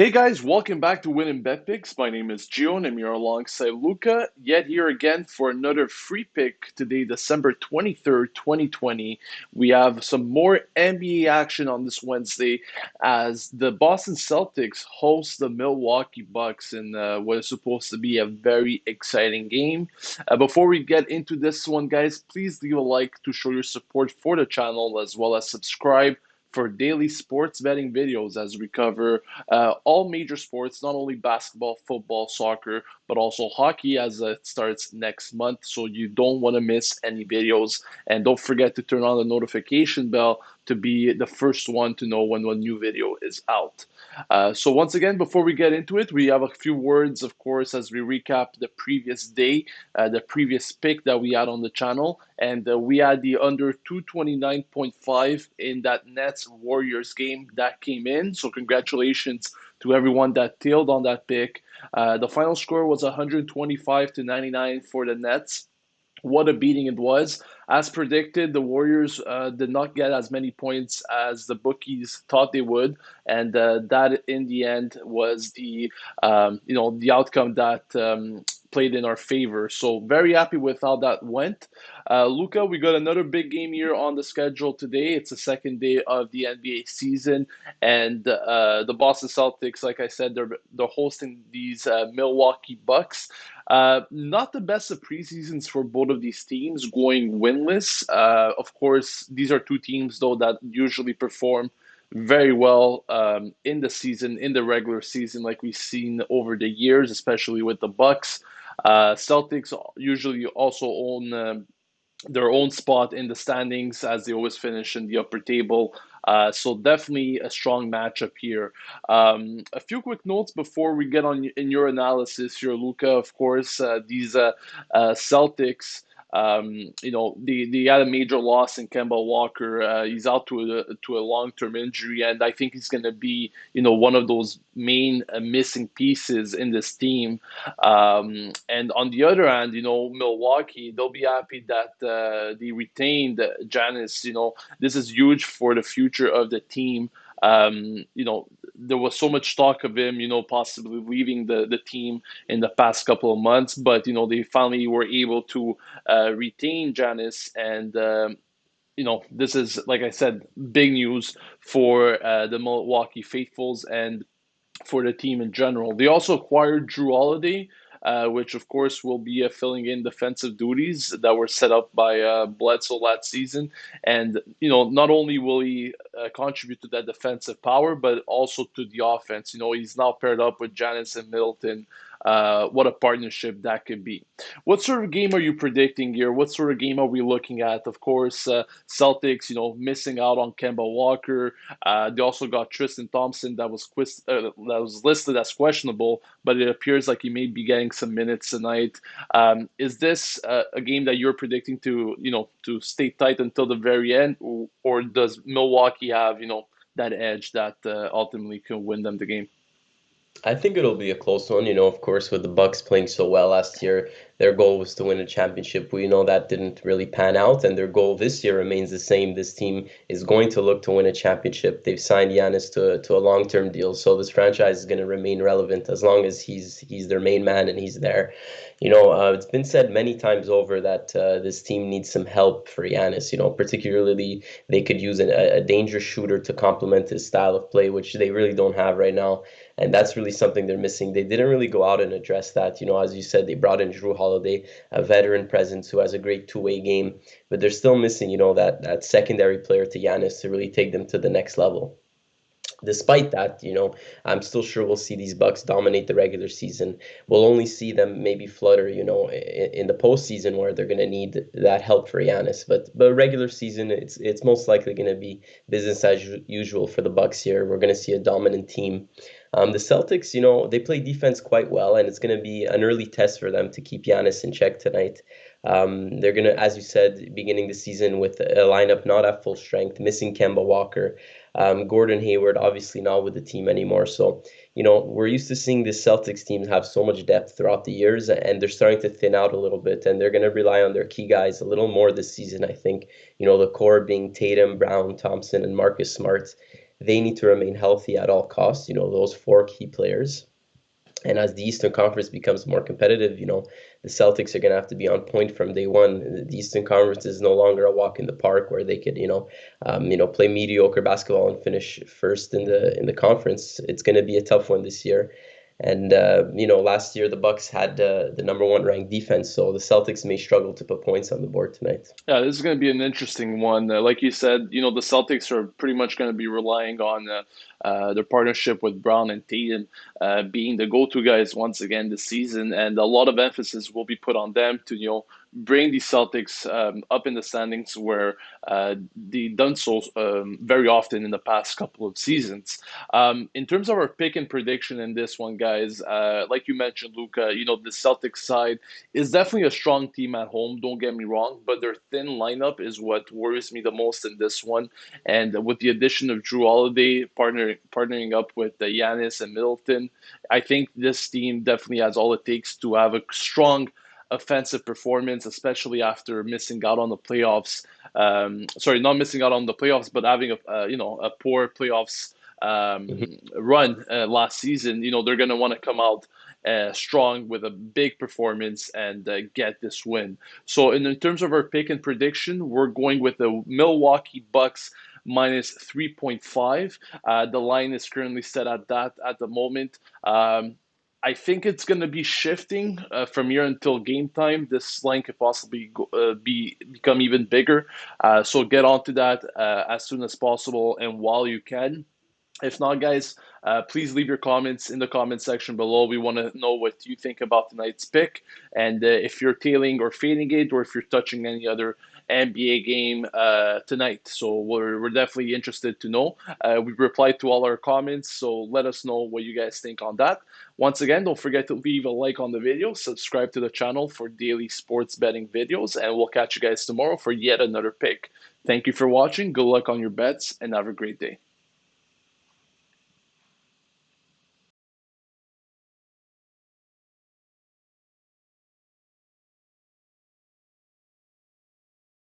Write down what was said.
Hey guys, welcome back to Win and Bet Picks. My name is Gio and I'm here alongside Luca. Yet here again for another free pick today, December 23rd, 2020. We have some more NBA action on this Wednesday as the Boston Celtics host the Milwaukee Bucks in what is supposed to be a very exciting game. Before we get into this one, guys, please leave a like to show your support for the channel as well as subscribe for daily sports betting videos as we cover all major sports, not only basketball, football, soccer, but also hockey as it starts next month. So you don't want to miss any videos. And don't forget to turn on the notification bell to be the first one to know when a new video is out. So once again, before we get into it, we have a few words, of course, as we recap the previous day, the previous pick that we had on the channel, and we had the under 229.5 in that Nets Warriors game that came in. So congratulations to everyone that tailed on that pick. The final score was 125 to 99 for the Nets. What a beating it was. As predicted, the Warriors did not get as many points as the bookies thought they would, and that in the end was the outcome that played in our favor. So very happy with how that went. Luca, we got another big game here on the schedule today. It's the second day of the NBA season, and the Boston Celtics, like I said, they're hosting these Milwaukee Bucks. Not the best of preseasons for both of these teams, going winless. Of course, these are two teams though that usually perform very well in the season, in the regular season, like we've seen over the years, especially with the Bucks. Celtics usually also own their own spot in the standings as they always finish in the upper table. So definitely a strong matchup here. A few quick notes before we get on in your analysis here, Luca. Of course, these Celtics. They had a major loss in Kemba Walker. He's out to a long term injury, and I think he's going to be one of those main missing pieces in this team. And on the other hand, Milwaukee, they'll be happy that they retained Giannis. This is huge for the future of the team. There was so much talk of him, possibly leaving the team in the past couple of months, but, they finally were able to retain Giannis. And, this is, like I said, big news for the Milwaukee faithfuls and for the team in general. They also acquired Drew Holiday, which of course will be filling in defensive duties that were set up by Bledsoe last season. And not only will he contribute to that defensive power, but also to the offense. He's now paired up with Giannis and Middleton. What a partnership that could be. What sort of game are you predicting here? What sort of game are we looking at? Of course, Celtics, missing out on Kemba Walker. They also got Tristan Thompson that was listed as questionable, but it appears like he may be getting some minutes tonight. Is this a game that you're predicting to stay tight until the very end, or does Milwaukee have that edge that ultimately can win them the game? I think it'll be a close one. Of course, with the Bucks playing so well last year, their goal was to win a championship. We know that didn't really pan out, and their goal this year remains the same. This team is going to look to win a championship. They've signed Giannis to a long-term deal, so this franchise is going to remain relevant as long as he's their main man and he's there. It's been said many times over that this team needs some help for Giannis. Particularly they could use a dangerous shooter to complement his style of play, which they really don't have right now. And that's really something they're missing. They didn't really go out and address that. As you said, they brought in Drew Holiday, a veteran presence who has a great two-way game, but they're still missing, that secondary player to Giannis to really take them to the next level. Despite that, I'm still sure we'll see these Bucks dominate the regular season. We'll only see them maybe flutter, in the postseason where they're going to need that help for Giannis. But regular season, it's most likely going to be business as usual for the Bucks here. We're going to see a dominant team. The Celtics, they play defense quite well, and it's going to be an early test for them to keep Giannis in check tonight. They're going to, as you said, beginning the season with a lineup not at full strength, missing Kemba Walker. Gordon Hayward obviously not with the team anymore. So, we're used to seeing the Celtics teams have so much depth throughout the years, and they're starting to thin out a little bit, and they're going to rely on their key guys a little more this season, I think. The core being Tatum, Brown, Thompson, and Marcus Smart. they need to remain healthy at all costs, those four key players. And as the Eastern Conference becomes more competitive, the Celtics are going to have to be on point from day one. The Eastern Conference is no longer a walk in the park where they could, play mediocre basketball and finish first in the conference. It's going to be a tough one this year. And last year the Bucks had the number one ranked defense, so the Celtics may struggle to put points on the board tonight. Yeah, this is going to be an interesting one. Like you said, the Celtics are pretty much going to be relying on their partnership with Brown and Tatum being the go-to guys once again this season, and a lot of emphasis will be put on them to bring the Celtics up in the standings where they've done so very often in the past couple of seasons. In terms of our pick and prediction in this one, guys, like you mentioned, Luca, the Celtics side is definitely a strong team at home. Don't get me wrong, but their thin lineup is what worries me the most in this one. And with the addition of Drew Holiday partnering up with Giannis and Middleton, I think this team definitely has all it takes to have a strong offensive performance, especially after missing out on the playoffs. Sorry, not missing out on the playoffs, but having a poor playoffs run last season. They're going to want to come out strong with a big performance and get this win. So, in terms of our pick and prediction, we're going with the Milwaukee Bucks minus 3.5. The line is currently set at that at the moment. I think it's going to be shifting from here until game time. This line could possibly become even bigger. So get onto that as soon as possible and while you can. If not, guys, please leave your comments in the comment section below. We want to know what you think about tonight's pick, and if you're tailing or fading it, or if you're touching any other NBA game tonight. So we're definitely interested to know. We replied to all our comments, so let us know what you guys think on that. Once again, don't forget to leave a like on the video, subscribe to the channel for daily sports betting videos, and we'll catch you guys tomorrow for yet another pick. Thank you for watching. Good luck on your bets, and have a great day.